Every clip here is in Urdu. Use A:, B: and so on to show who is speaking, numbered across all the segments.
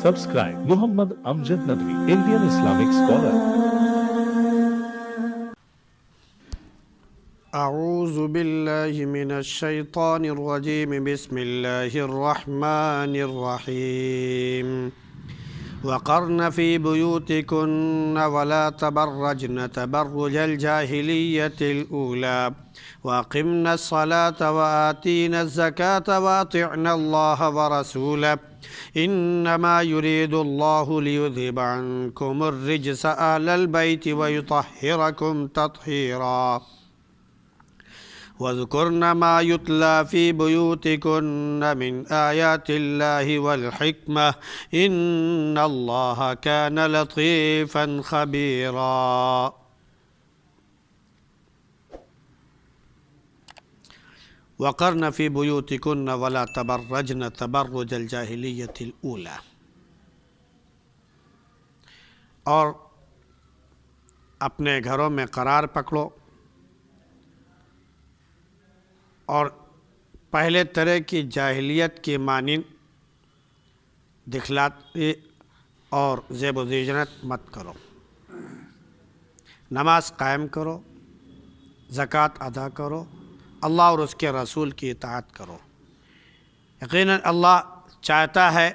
A: Subscribe Muhammad Amjad Nadwi, Indian Islamic scholar.
B: أعوذ بالله من الشيطان الرجيم بسم الله الرحمن الرحيم وقرن في بيوتكن ولا تبرجن تبرج الجاهلية الأولى وأقمنا الصلاة وآتينا الزكاة وأطعنا الله ورسوله إنما يريد الله ليذهب عنكم الرجس أهل البيت ويطهركم تطهيرا واذكرن ما يتلى في بيوتكن من آيات الله والحكمة إن الله كان لطيفا خبيرا وقرن في بيوتكن ولا تبرجن تبرج الجاهلية الأولى. اور اپنے گھروں میں قرار پکڑو اور پہلے طرح کی جاہلیت کی مانند دکھلاتے اور زیب و زینت مت کرو. نماز قائم کرو، زکوٰۃ ادا کرو، اللہ اور اس کے رسول کی اطاعت کرو. یقیناً اللہ چاہتا ہے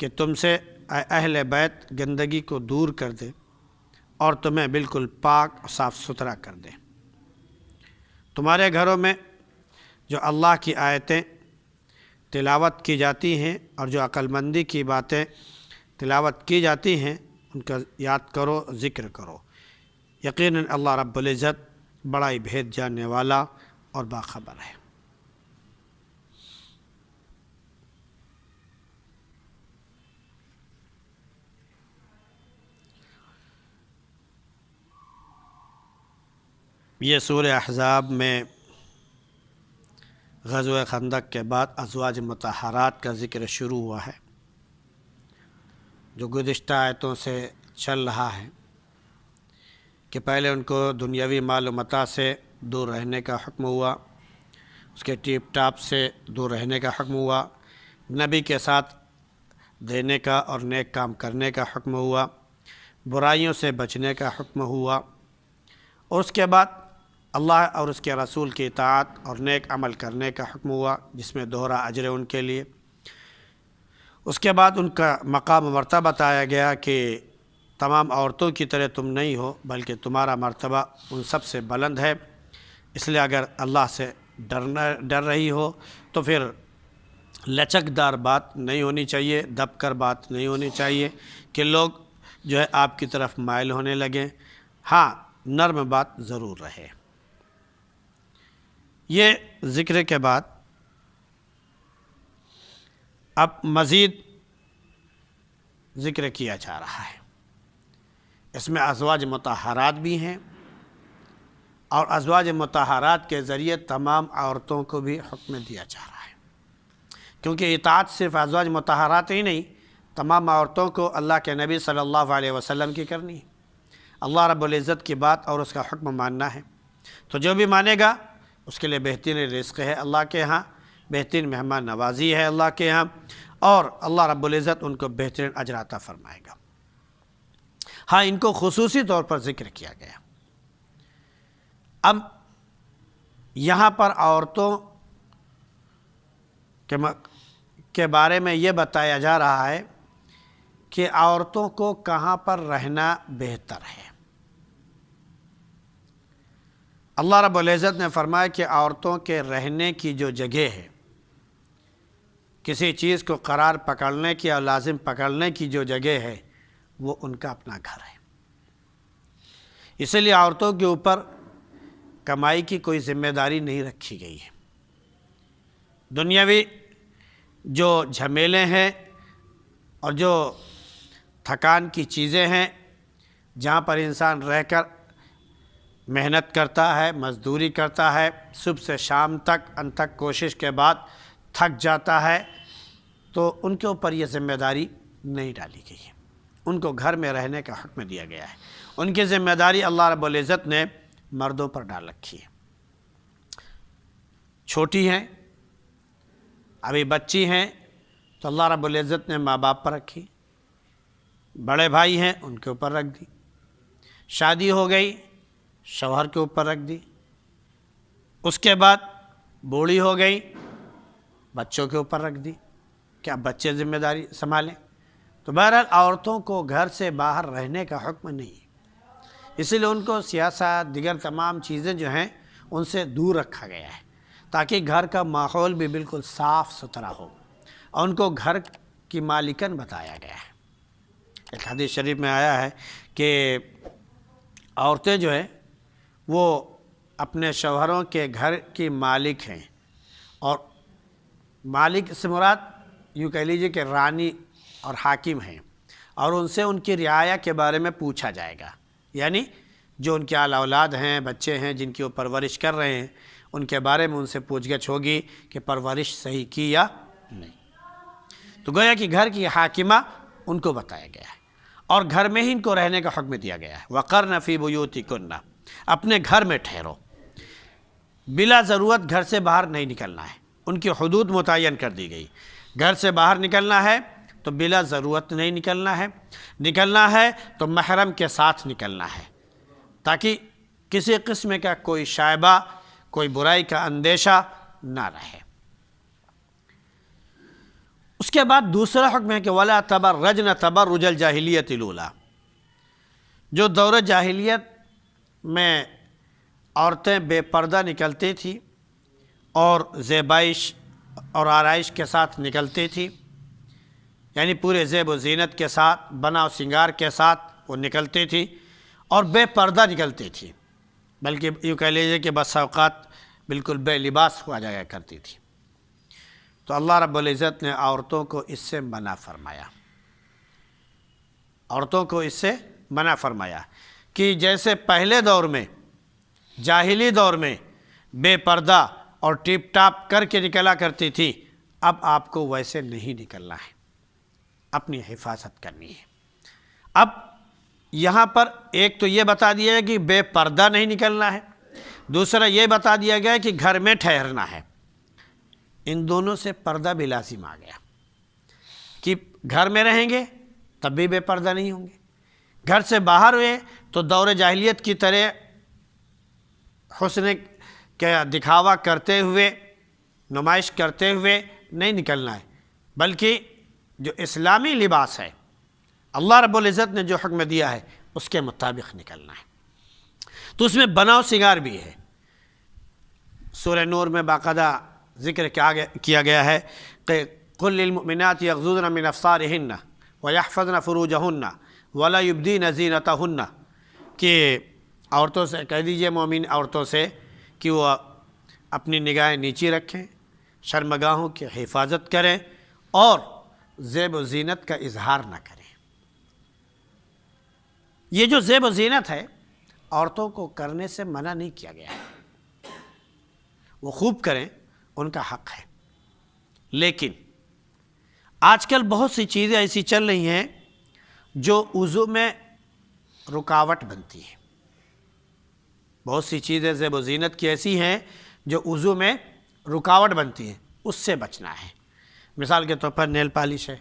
B: کہ تم سے اہل بیت گندگی کو دور کر دے اور تمہیں بالکل پاک اور صاف ستھرا کر دے. تمہارے گھروں میں جو اللہ کی آیتیں تلاوت کی جاتی ہیں اور جو عقل مندی کی باتیں تلاوت کی جاتی ہیں ان کا یاد کرو، ذکر کرو. یقیناً اللہ رب العزت بڑا ہی بھید جاننے والا اور باخبر ہے. یہ سورہ احزاب میں غزوہ خندق کے بعد ازواج مطہرات کا ذکر شروع ہوا ہے، جو گزشتہ آیتوں سے چل رہا ہے کہ پہلے ان کو دنیاوی مال و متاع سے دور رہنے کا حکم ہوا، اس کے ٹیپ ٹاپ سے دور رہنے کا حکم ہوا، نبی کے ساتھ دینے کا اور نیک کام کرنے کا حکم ہوا، برائیوں سے بچنے کا حکم ہوا، اور اس کے بعد اللہ اور اس کے رسول کی اطاعت اور نیک عمل کرنے کا حکم ہوا، جس میں دوہرا اجر ان کے لیے. اس کے بعد ان کا مقام و مرتبہ بتایا گیا کہ تمام عورتوں کی طرح تم نہیں ہو بلکہ تمہارا مرتبہ ان سب سے بلند ہے. اس لیے اگر اللہ سے ڈر رہی ہو تو پھر لچک دار بات نہیں ہونی چاہیے، دب کر بات نہیں ہونی چاہیے کہ لوگ جو ہے آپ کی طرف مائل ہونے لگیں. ہاں، نرم بات ضرور رہے. یہ ذکر کے بعد اب مزید ذکر کیا جا رہا ہے. اس میں ازواج مطہرات بھی ہیں اور ازواج مطہرات کے ذریعے تمام عورتوں کو بھی حکم دیا جا رہا ہے، کیونکہ اطاعت صرف ازواج مطہرات ہی نہیں، تمام عورتوں کو اللہ کے نبی صلی اللہ علیہ وسلم کی کرنی ہے. اللہ رب العزت کی بات اور اس کا حکم ماننا ہے. تو جو بھی مانے گا اس کے لیے بہترین رزق ہے اللہ کے ہاں، بہترین مہمان نوازی ہے اللہ کے ہاں، اور اللہ رب العزت ان کو بہترین اجر عطا فرمائے گا. ہاں، ان کو خصوصی طور پر ذکر کیا گیا. اب یہاں پر عورتوں کے بارے میں یہ بتایا جا رہا ہے کہ عورتوں کو کہاں پر رہنا بہتر ہے. اللہ رب العزت نے فرمایا کہ عورتوں کے رہنے کی جو جگہ ہے، کسی چیز کو قرار پکڑنے کی اور لازم پکڑنے کی جو جگہ ہے وہ ان کا اپنا گھر ہے. اسی لیے عورتوں کے اوپر کمائی کی کوئی ذمہ داری نہیں رکھی گئی ہے. دنیاوی جو جھمیلے ہیں اور جو تھکان کی چیزیں ہیں، جہاں پر انسان رہ کر محنت کرتا ہے، مزدوری کرتا ہے، صبح سے شام تک انتھک کوشش کے بعد تھک جاتا ہے، تو ان کے اوپر یہ ذمہ داری نہیں ڈالی گئی ہے. ان کو گھر میں رہنے کا حکم دیا گیا ہے. ان کی ذمہ داری اللہ رب العزت نے مردوں پر ڈال رکھی ہے. چھوٹی ہیں، ابھی بچی ہیں، تو تو اللہ رب العزت نے ماں باپ پر رکھی، بڑے بھائی ہیں ان کے اوپر رکھ دی، شادی ہو گئی شوہر کے اوپر رکھ دی، اس کے بعد بوڑھی ہو گئی بچوں کے اوپر رکھ دی کہ اب بچے ذمہ داری سنبھالیں۔ تو بہرحال عورتوں کو گھر سے باہر رہنے کا حکم نہیں ہے، اسی لیے ان کو سیاست دیگر تمام چیزیں جو ہیں ان سے دور رکھا گیا ہے تاکہ گھر کا ماحول بھی بالکل صاف ستھرا ہو، اور ان کو گھر کی مالکن بتایا گیا ہے۔ ایک حدیث شریف میں آیا ہے کہ عورتیں جو ہیں وہ اپنے شوہروں کے گھر کی مالک ہیں، اور مالک سے مراد یوں کہہ لیجیے کہ رانی اور حاکم ہیں، اور ان سے ان کی رعایا کے بارے میں پوچھا جائے گا، یعنی جو ان کے اولاد ہیں بچے ہیں جن کی وہ پرورش کر رہے ہیں ان کے بارے میں ان سے پوچھ گچھ ہوگی کہ پرورش صحیح کی یا نہیں۔ تو گویا کہ گھر کی حاکمہ ان کو بتایا گیا ہے، اور گھر میں ہی ان کو رہنے کا حکم دیا گیا ہے۔ وَقَرْنَ فِي بُيُوتِكُنَّ، اپنے گھر میں ٹھہرو، بلا ضرورت گھر سے باہر نہیں نکلنا ہے، ان کی حدود متعین کر دی گئی۔ گھر سے باہر نکلنا ہے تو بلا ضرورت نہیں نکلنا ہے تو محرم کے ساتھ نکلنا ہے، تاکہ کسی قسم کا کوئی شائبہ کوئی برائی کا اندیشہ نہ رہے۔ اس کے بعد دوسرا حکم ہے کہ وَلَا تَبَرَّجْنَ تَبَرُّجَ الْجَاهِلِيَّةِ الْأُولَىٰ، جو دور جاہلیت میں عورتیں بے پردہ نکلتی تھی اور زیبائش اور آرائش کے ساتھ نکلتی تھی، یعنی پورے زیب و زینت کے ساتھ بنا و سنگار کے ساتھ وہ نکلتی تھی اور بے پردہ نکلتی تھی، بلکہ یوں کہہ لیجیے کہ بس اوقات بالکل بے لباس ہوا جایا کرتی تھی۔ تو اللہ رب العزت نے عورتوں کو اس سے منع فرمایا کہ جیسے پہلے دور میں جاہلی دور میں بے پردہ اور ٹیپ ٹاپ کر کے نکلا کرتی تھی، اب آپ کو ویسے نہیں نکلنا ہے، اپنی حفاظت کرنی ہے۔ اب یہاں پر ایک تو یہ بتا دیا ہے کہ بے پردہ نہیں نکلنا ہے، دوسرا یہ بتا دیا گیا ہے کہ گھر میں ٹھہرنا ہے۔ ان دونوں سے پردہ بھی لازم آ گیا کہ گھر میں رہیں گے تب بھی بے پردہ نہیں ہوں گے، گھر سے باہر ہوئے تو دور جاہلیت کی طرح حسن کا دکھاوا کرتے ہوئے نمائش کرتے ہوئے نہیں نکلنا ہے، بلکہ جو اسلامی لباس ہے اللہ رب العزت نے جو حکم دیا ہے اس کے مطابق نکلنا ہے۔ تو اس میں بناؤ سنگار بھی ہے۔ سورہ نور میں باقاعدہ ذکر کیا گیا ہے کہ قُلْ لِلْمُؤْمِنَاتِ يَغْضُضْنَ مِنْ أَبْصَارِهِنَّ وَيَحْفَظْنَ فُرُوجَهُنَّ وَلَا يُبْدِينَ زِينَتَهُنَّ، کہ عورتوں سے کہہ دیجئے مومن عورتوں سے کہ وہ اپنی نگاہیں نیچی رکھیں، شرمگاہوں کی حفاظت کریں اور زیب و زینت کا اظہار نہ کریں۔ یہ جو زیب و زینت ہے عورتوں کو کرنے سے منع نہیں کیا گیا ہے، وہ خوب کریں، ان کا حق ہے، لیکن آج کل بہت سی چیزیں ایسی چل رہی ہیں جو وضو میں رکاوٹ بنتی ہیں۔ بہت سی چیزیں زیب و زینت کی ایسی ہیں جو وضو میں رکاوٹ بنتی ہیں، اس سے بچنا ہے۔ مثال کے طور پر نیل پالش ہے،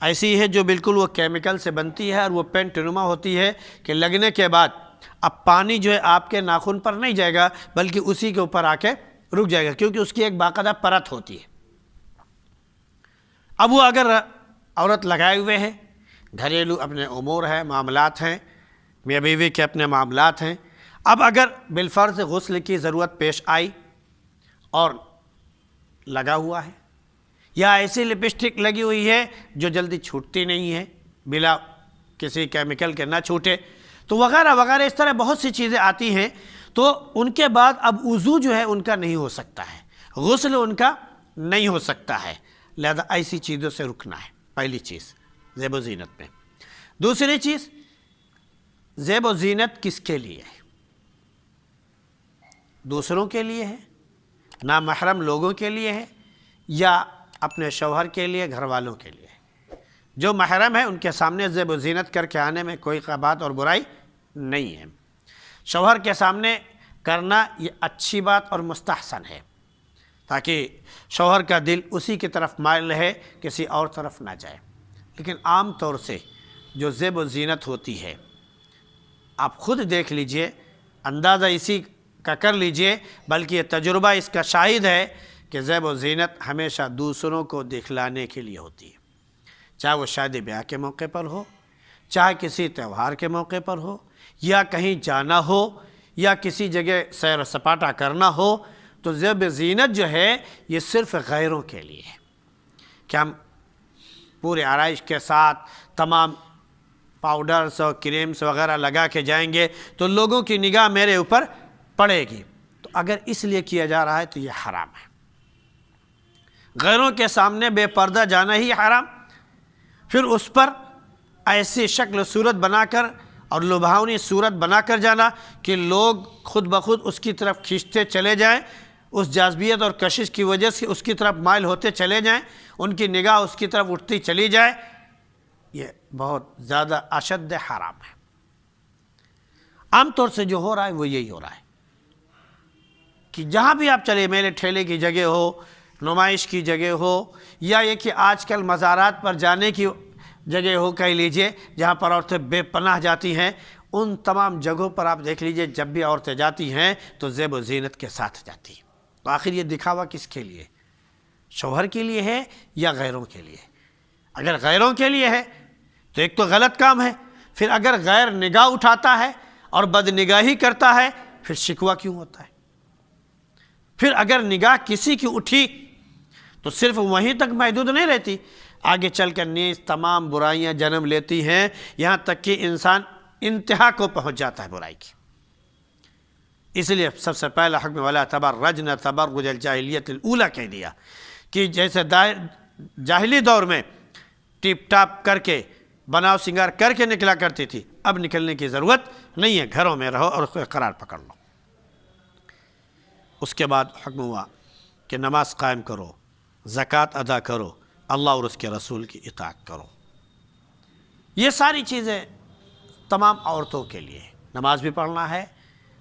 B: ایسی ہے جو بالکل وہ کیمیکل سے بنتی ہے اور وہ پینٹ نما ہوتی ہے کہ لگنے کے بعد اب پانی جو ہے آپ کے ناخن پر نہیں جائے گا بلکہ اسی کے اوپر آ کے رک جائے گا، کیونکہ اس کی ایک باقاعدہ پرت ہوتی ہے۔ اب وہ اگر عورت لگائے ہوئے ہے، گھریلو اپنے امور ہیں، معاملات ہیں، میاں بیوی کے اپنے معاملات ہیں، اب اگر بالفرض غسل کی ضرورت پیش آئی اور لگا ہوا ہے، یا ایسی لپسٹک لگی ہوئی ہے جو جلدی چھوٹتی نہیں ہے بلا کسی کیمیکل کے نہ چھوٹے، تو وغیرہ وغیرہ اس طرح بہت سی چیزیں آتی ہیں، تو ان کے بعد اب وضو جو ہے ان کا نہیں ہو سکتا ہے، غسل ان کا نہیں ہو سکتا ہے، لہذا ایسی چیزوں سے رکنا ہے۔ پہلی چیز زیب و زینت میں۔ دوسری چیز، زیب و زینت کس کے لیے ہے؟ دوسروں کے لیے ہے، نامحرم لوگوں کے لیے ہے، یا اپنے شوہر کے لیے، گھر والوں کے لیے ہے؟ جو محرم ہے ان کے سامنے زیب و زینت کر کے آنے میں کوئی بات اور برائی نہیں ہے۔ شوہر کے سامنے کرنا یہ اچھی بات اور مستحسن ہے، تاکہ شوہر کا دل اسی کی طرف مائل رہے، کسی اور طرف نہ جائے۔ لیکن عام طور سے جو زیب و زینت ہوتی ہے، آپ خود دیکھ لیجئے، اندازہ اسی کا کر لیجئے، بلکہ یہ تجربہ اس کا شاہد ہے کہ زیب و زینت ہمیشہ دوسروں کو دکھلانے کے لیے ہوتی ہے، چاہے وہ شادی بیاہ کے موقع پر ہو، چاہے کسی تہوار کے موقع پر ہو، یا کہیں جانا ہو، یا کسی جگہ سیر و سپاٹا کرنا ہو، تو زیب زینت جو ہے یہ صرف غیروں کے لیے ہے کہ ہم پورے آرائش کے ساتھ تمام پاؤڈرز اور کریمز وغیرہ لگا کے جائیں گے تو لوگوں کی نگاہ میرے اوپر پڑے گی۔ تو اگر اس لیے کیا جا رہا ہے تو یہ حرام ہے۔ غیروں کے سامنے بے پردہ جانا ہی حرام، پھر اس پر ایسی شکل و صورت بنا کر اور لبھاونی صورت بنا کر جانا کہ لوگ خود بخود اس کی طرف کھینچتے چلے جائیں، اس جاذبیت اور کشش کی وجہ سے اس کی طرف مائل ہوتے چلے جائیں، ان کی نگاہ اس کی طرف اٹھتی چلی جائے، یہ بہت زیادہ اشد حرام ہے۔ عام طور سے جو ہو رہا ہے وہ یہی ہو رہا ہے کہ جہاں بھی آپ چلے، میلے ٹھیلے کی جگہ ہو، نمائش کی جگہ ہو، یا یہ کہ آج کل مزارات پر جانے کی جگہ ہو کہہ لیجئے، جہاں پر عورتیں بے پناہ جاتی ہیں، ان تمام جگہوں پر آپ دیکھ لیجئے جب بھی عورتیں جاتی ہیں تو زیب و زینت کے ساتھ جاتی ہیں۔ تو آخر یہ دکھاوا کس کے لیے؟ شوہر کے لیے ہے یا غیروں کے لیے؟ اگر غیروں کے لیے ہے تو ایک تو غلط کام ہے، پھر اگر غیر نگاہ اٹھاتا ہے اور بد نگاہی کرتا ہے پھر شکوہ کیوں ہوتا ہے؟ پھر اگر نگاہ کسی کی اٹھی تو صرف وہیں تک محدود نہیں رہتی، آگے چل کر نیز تمام برائیاں جنم لیتی ہیں، یہاں تک کہ انسان انتہا کو پہنچ جاتا ہے برائی کی۔ اس لیے سب سے پہلا حکم وَلَا تَبَرَّجْنَ تَبَرُّجَ الْجَاهِلِيَّةِ الْأُولَىٰ کہہ دیا کہ جیسے جاہلی دور میں ٹیپ ٹاپ کر کے بناؤ سنگار کر کے نکلا کرتی تھی، اب نکلنے کی ضرورت نہیں ہے، گھروں میں رہو اور اس کو قرار پکڑ لو۔ اس کے بعد حکم ہوا کہ نماز قائم کرو، زکوٰۃ ادا کرو، اللہ اور اس کے رسول کی اطاعت کرو۔ یہ ساری چیزیں تمام عورتوں کے لیے، نماز بھی پڑھنا ہے،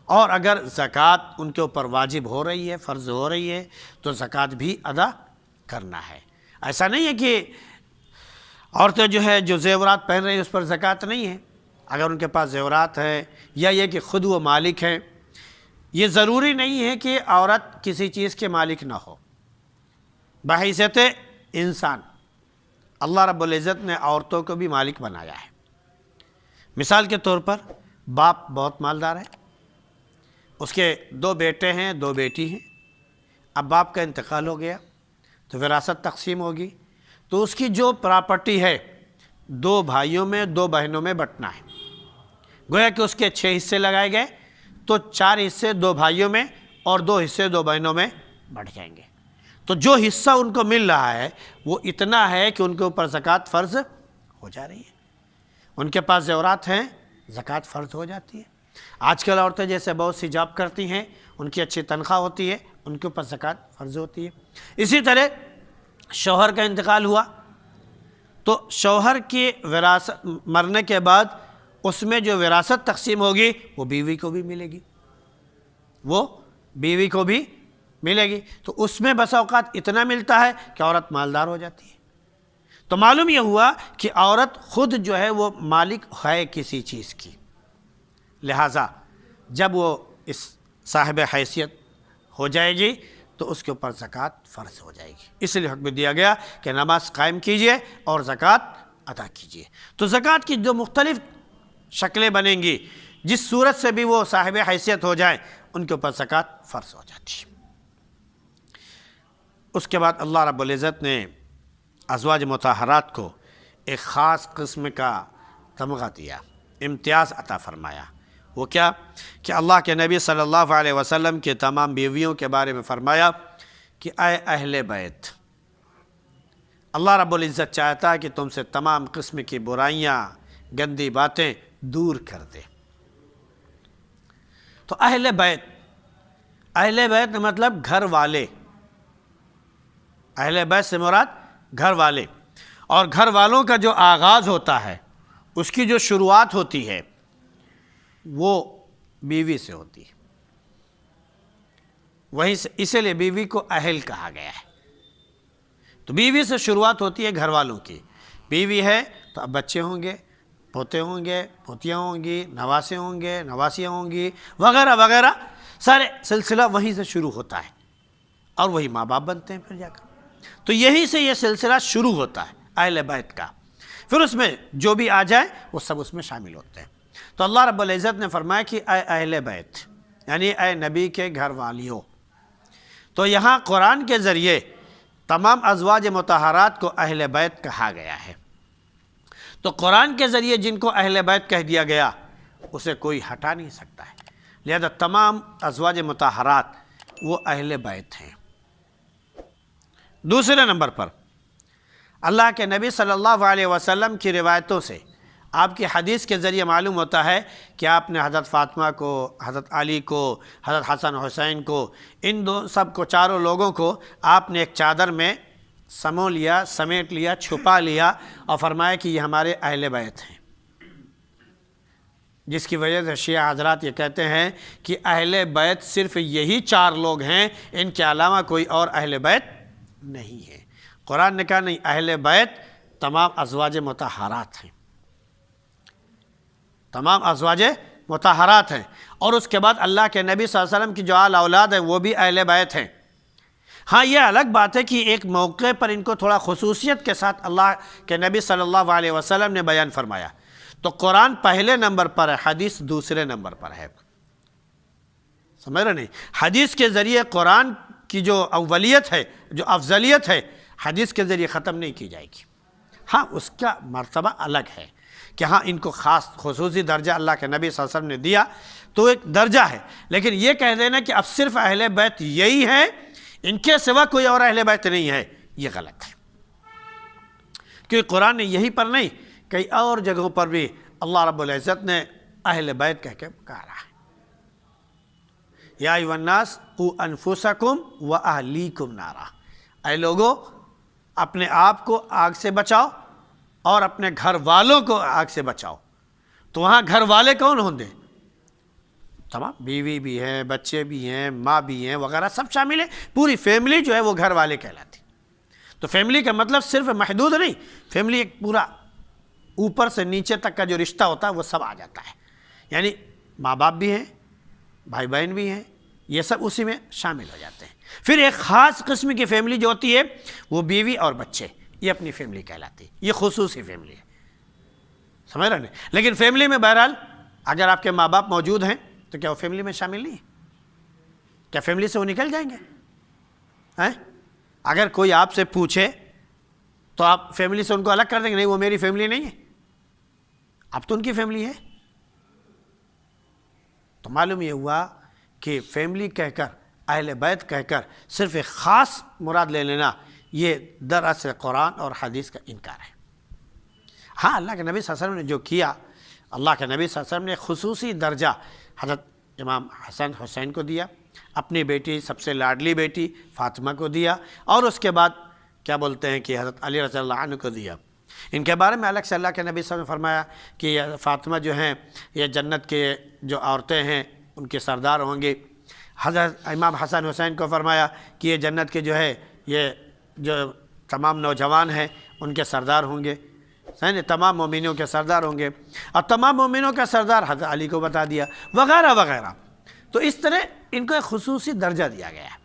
B: اور اگر زکوٰۃ ان کے اوپر واجب ہو رہی ہے، فرض ہو رہی ہے، تو زکوٰۃ بھی ادا کرنا ہے۔ ایسا نہیں ہے کہ عورتیں جو زیورات پہن رہی ہیں اس پر زکوٰۃ نہیں ہے۔ اگر ان کے پاس زیورات ہیں یا یہ کہ خود وہ مالک ہیں، یہ ضروری نہیں ہے کہ عورت کسی چیز کے مالک نہ ہو۔ بحیثیت انسان اللہ رب العزت نے عورتوں کو بھی مالک بنایا ہے۔ مثال کے طور پر باپ بہت مالدار ہے، اس کے 2 بیٹے ہیں، 2 بیٹی ہیں، اب باپ کا انتقال ہو گیا تو وراثت تقسیم ہوگی، تو اس کی جو پراپرٹی ہے 2 بھائیوں میں 2 بہنوں میں بٹنا ہے۔ گویا کہ اس کے 6 حصے لگائے گئے تو 4 حصے 2 بھائیوں میں اور 2 حصے 2 بہنوں میں بٹ جائیں گے۔ تو جو حصہ ان کو مل رہا ہے وہ اتنا ہے کہ ان کے اوپر زکوٰۃ فرض ہو جا رہی ہے۔ ان کے پاس زیورات ہیں، زکوٰۃ فرض ہو جاتی ہے۔ آج کل عورتیں جیسے بہت سی جاب کرتی ہیں، ان کی اچھی تنخواہ ہوتی ہے، ان کے اوپر زکوٰۃ فرض ہوتی ہے۔ اسی طرح شوہر کا انتقال ہوا تو شوہر کی وراثت مرنے کے بعد اس میں جو وراثت تقسیم ہوگی وہ بیوی کو بھی ملے گی، وہ بیوی کو بھی ملے گی، تو اس میں بس اوقات اتنا ملتا ہے کہ عورت مالدار ہو جاتی ہے۔ تو معلوم یہ ہوا کہ عورت خود جو ہے وہ مالک ہے کسی چیز کی، لہٰذا جب وہ اس صاحب حیثیت ہو جائے گی تو اس کے اوپر زکوٰۃ فرض ہو جائے گی۔ اس لیے حکم دیا گیا کہ نماز قائم کیجئے اور زکوٰۃ ادا کیجئے۔ تو زکوٰۃ کی جو مختلف شکلیں بنیں گی، جس صورت سے بھی وہ صاحب حیثیت ہو جائیں، ان کے اوپر زکوٰۃ فرض ہو جاتی ہے۔ اس کے بعد اللہ رب العزت نے ازواج مطہرات کو ایک خاص قسم کا تمغہ دیا، امتیاز عطا فرمایا۔ وہ کیا کہ اللہ کے نبی صلی اللہ علیہ وسلم کے تمام بیویوں کے بارے میں فرمایا کہ اے اہل بیت، اللہ رب العزت چاہتا ہے کہ تم سے تمام قسم کی برائیاں، گندی باتیں دور کر دے۔ تو اہل بیت مطلب گھر والے، اہل بیت سے مراد گھر والے، اور گھر والوں کا جو آغاز ہوتا ہے، اس کی جو شروعات ہوتی ہے وہ بیوی سے ہوتی ہے۔ وہیں سے اسی لیے بیوی کو اہل کہا گیا ہے۔ تو بیوی سے شروعات ہوتی ہے گھر والوں کی۔ بیوی ہے تو اب بچے ہوں گے، پوتے ہوں گے، پوتیاں ہوں گی، نواسے ہوں گے، نواسیاں ہوں گی، وغیرہ وغیرہ، سارے سلسلہ وہیں سے شروع ہوتا ہے، اور وہی ماں باپ بنتے ہیں پھر جا کر۔ تو یہیں سے یہ سلسلہ شروع ہوتا ہے اہل بیت کا، پھر اس میں جو بھی آ جائے وہ سب اس میں شامل ہوتے ہیں۔ تو اللہ رب العزت نے فرمایا کہ اے اہل بیت، یعنی اے نبی کے گھر والیوں۔ تو یہاں قرآن کے ذریعے تمام ازواج مطہرات کو اہل بیت کہا گیا ہے۔ تو قرآن کے ذریعے جن کو اہل بیت کہہ دیا گیا اسے کوئی ہٹا نہیں سکتا ہے، لہذا تمام ازواج مطہرات وہ اہل بیت ہیں۔ دوسرے نمبر پر اللہ کے نبی صلی اللہ علیہ وسلم کی روایتوں سے، آپ کی حدیث کے ذریعے معلوم ہوتا ہے کہ آپ نے حضرت فاطمہ کو، حضرت علی کو، حضرت حسن حسین کو، ان دو سب کو، چاروں لوگوں کو آپ نے ایک چادر میں سمو لیا، سمیٹ لیا، چھپا لیا، اور فرمایا کہ یہ ہمارے اہل بیت ہیں، جس کی وجہ سے شیعہ حضرات یہ کہتے ہیں کہ اہل بیت صرف یہی چار لوگ ہیں، ان کے علاوہ کوئی اور اہل بیت نہیں ہے۔ قرآن نے کہا نہیں، اہل بیت تمام ازواج مطہرات ہیں، تمام ازواج مطہرات ہیں، اور اس کے بعد اللہ کے نبی صلی اللہ علیہ وسلم کی جو آل اولاد ہیں وہ بھی اہل بیت ہیں۔ ہاں یہ الگ بات ہے کہ ایک موقع پر ان کو تھوڑا خصوصیت کے ساتھ اللہ کے نبی صلی اللہ علیہ وسلم نے بیان فرمایا۔ تو قرآن پہلے نمبر پر ہے، حدیث دوسرے نمبر پر ہے، سمجھ رہے نہیں؟ حدیث کے ذریعے قرآن کی جو اولیت ہے، جو افضلیت ہے، حدیث کے ذریعے ختم نہیں کی جائے گی۔ ہاں اس کا مرتبہ الگ ہے کہ ہاں ان کو خاص خصوصی درجہ اللہ کے نبی صلی اللہ علیہ وسلم نے دیا، تو ایک درجہ ہے، لیکن یہ کہہ دینا کہ اب صرف اہل بیت یہی ہے، ان کے سوا کوئی اور اہل بیت نہیں ہے، یہ غلط ہے۔ کیونکہ قرآن نے یہی پر نہیں، کئی اور جگہوں پر بھی اللہ رب العزت نے اہل بیت کہہ کے پکارا ہے۔ یا ایھا الناس قوا انفسکم واہلیکم نارا، اے لوگو اپنے آپ کو آگ سے بچاؤ اور اپنے گھر والوں کو آگ سے بچاؤ۔ تو وہاں گھر والے کون ہوں گے؟ تمام، بیوی بھی ہیں، بچے بھی ہیں، ماں بھی ہیں، وغیرہ سب شامل ہیں، پوری فیملی جو ہے وہ گھر والے کہلاتی۔ تو فیملی کا مطلب صرف محدود نہیں، فیملی ایک پورا اوپر سے نیچے تک کا جو رشتہ ہوتا ہے وہ سب آ جاتا ہے، یعنی ماں باپ بھی ہیں، بھائی بہن بھی ہیں، یہ سب اسی میں شامل ہو جاتے ہیں۔ پھر ایک خاص قسم کی فیملی جو ہوتی ہے وہ بیوی اور بچے، یہ اپنی فیملی کہلاتی ہے، یہ خصوصی فیملی ہے، سمجھ رہے ہیں؟ لیکن فیملی میں بہرحال اگر آپ کے ماں باپ موجود ہیں تو کیا وہ فیملی میں شامل نہیں ہے؟ کیا فیملی سے وہ نکل جائیں گے؟ اگر کوئی آپ سے پوچھے تو آپ فیملی سے ان کو الگ کر دیں گے؟ نہیں، وہ میری فیملی نہیں ہے، اب تو ان کی فیملی ہے۔ تو معلوم یہ ہوا کہ فیملی کہہ کر، اہل بیت کہہ کر صرف ایک خاص مراد لے لینا، یہ دراصل قرآن اور حدیث کا انکار ہے۔ ہاں اللہ کے نبی صلی اللہ علیہ وسلم نے جو کیا، اللہ کے نبی صلی اللہ علیہ وسلم نے خصوصی درجہ حضرت امام حسن حسین کو دیا، اپنی بیٹی سب سے لاڈلی بیٹی فاطمہ کو دیا، اور اس کے بعد کیا بولتے ہیں کہ حضرت علی رضی اللہ عنہ کو دیا۔ ان کے بارے میں الگ سے اللہ کے نبی صلی اللہ علیہ وسلم نے فرمایا کہ یہ فاطمہ جو ہیں یہ جنت کے جو عورتیں ہیں ان کے سردار ہوں گے۔ حضرت امام حسن حسین کو فرمایا کہ یہ جنت کے جو ہے یہ جو تمام نوجوان ہیں ان کے سردار ہوں گے، تمام مومنوں کے سردار ہوں گے، اور تمام مومنوں کا سردار حضرت علی کو بتا دیا، وغیرہ وغیرہ۔ تو اس طرح ان کو ایک خصوصی درجہ دیا گیا ہے،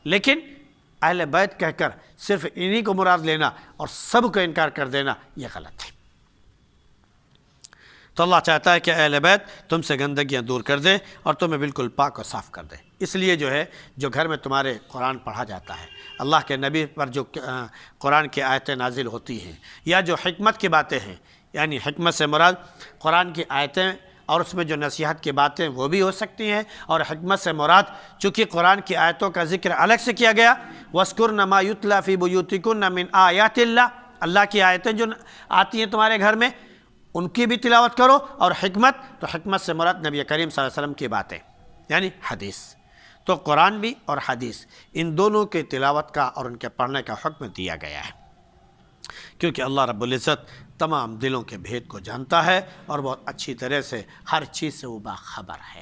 B: لیکن اہل بیت کہہ کر صرف انہی کو مراد لینا اور سب کو انکار کر دینا یہ غلط ہے۔ تو اللہ چاہتا ہے کہ اہل بیت تم سے گندگیاں دور کر دے اور تمہیں بالکل پاک و صاف کر دے۔ اس لیے جو ہے جو گھر میں تمہارے قرآن پڑھا جاتا ہے، اللہ کے نبی پر جو قرآن کی آیتیں نازل ہوتی ہیں، یا جو حکمت کی باتیں ہیں، یعنی حکمت سے مراد قرآن کی آیتیں اور اس میں جو نصیحت کی باتیں وہ بھی ہو سکتی ہیں، اور حکمت سے مراد چونکہ قرآن کی آیتوں کا ذکر الگ سے کیا گیا، وَاذْكُرْنَ مَا يُتْلَى فِي بُيُوتِكُنَّ مِنْ آيَاتِ اللَّهِ، اللہ کی آیتیں جو آتی ہیں تمہارے گھر میں ان کی بھی تلاوت کرو، اور حکمت تو حکمت سے مراد نبی کریم صلی اللہ علیہ وسلم کی باتیں یعنی حدیث۔ تو قرآن بھی اور حدیث ان دونوں کے تلاوت کا اور ان کے پڑھنے کا حکم دیا گیا ہے، کیونکہ اللہ رب العزت تمام دلوں کے بھید کو جانتا ہے اور بہت اچھی طرح سے ہر چیز سے وہ باخبر ہے۔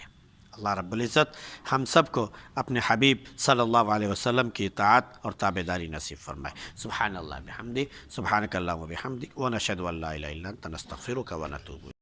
B: اللہ رب العزت ہم سب کو اپنے حبیب صلی اللہ علیہ وسلم کی اطاعت اور تابعداری نصیب فرمائے۔ سبحان اللہ بحمدہ، سبحانک اللہم وبحمدک، ونشہد ان لا الہ الا انت، نستغفرک ونتوب الیک۔